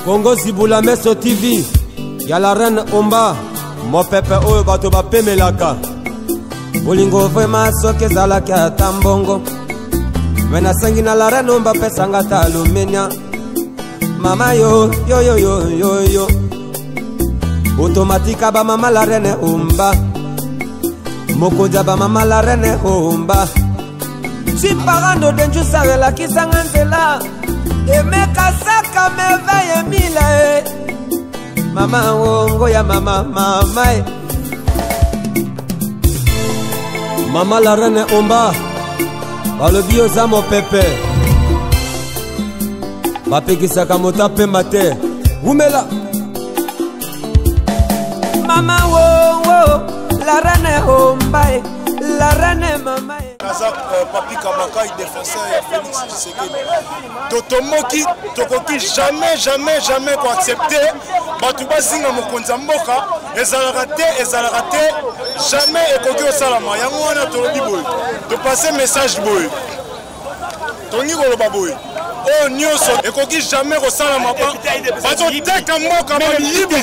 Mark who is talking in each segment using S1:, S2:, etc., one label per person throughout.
S1: Congo Zibula Meso TV, y'a la reine Omba, mo pepe oyo bato bapemelaka. Bolingo vraiment soki ezalaki ata mbongo, me nasengi na la reine Omba pesanga ata alumenia. Mama yo, yo yo yo yo yo, automatika ba mama la reine Omba, mokoja ba mama la reine Omba. Si parando denju sarela kisanga nzela, emeka saka meveye mila mama wongo ya mama mama mama la reine Omba, balobi oza mopepe bapekisaka moto apemba te umela mama wongo la reine Omba la reine mama
S2: Papi Kabaka, il défenseur Félix Tshisekedi. Totomoki, tokoki jamais ko accepter. Batuba zinga mokonza mboka, ezalaka te, jamais ekoki osalama. Yango wana tolobi boy. To passer message boy. Tongi koloba boy. Oh nyonso ekoki jamais kosalama pa. Bazoteka mboka bamiyibi.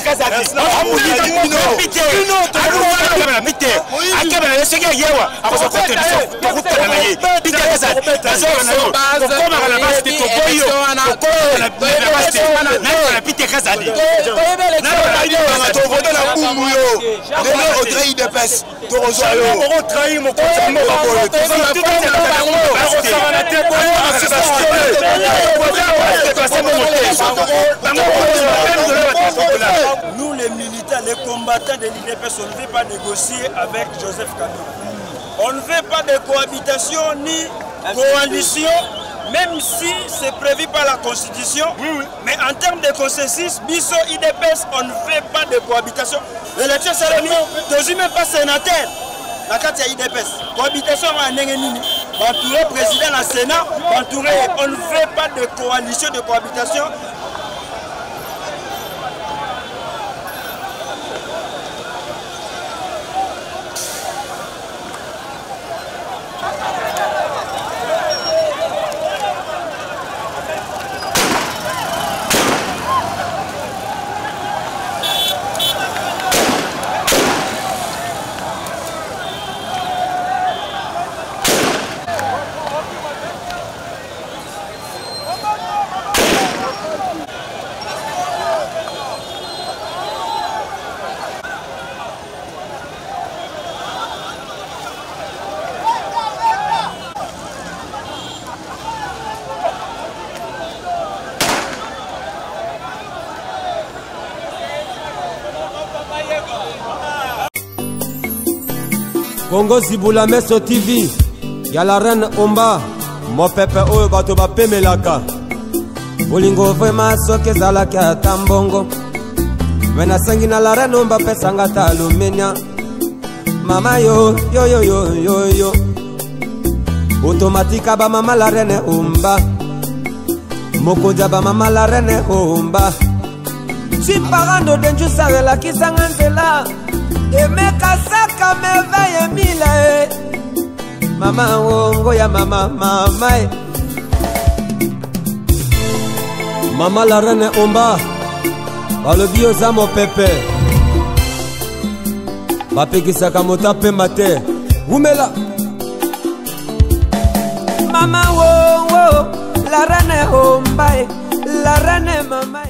S3: Nous les militants, les combattants de l'IDPS, on ne veut pas négocier avec Joseph Kabila. On ne veut pas de cohabitation ni coalition, même si c'est prévu par la Constitution. Mais en termes de consensus, Bisso IDPS, on ne veut pas de cohabitation. L'élection cérémonie, je ne même pas sénateur. La carte IDPS. Cohabitation va entouré président du Sénat, entouré, on ne veut pas de coalition, de cohabitation.
S1: Congo Zibula Meso TV, y'a la reine Omba, mo pepe oyo bato bapemelaka. Bolingo vraiment soki ezalaki ata mbongo, me nasengi na la reine Omba pesanga ata alumenia. Mama yo, yo yo yo yo yo, automatika ba mama la reine Omba, mokoja ba mama la reine Omba. Si parando denju sarela kisanga nzela, emeka saka meveye mila mama wongo ya mama mama mama la reine Omba, balobi oza mopepe bapekisaka moto apemba te umela mama wongo la reine Omba la reine mama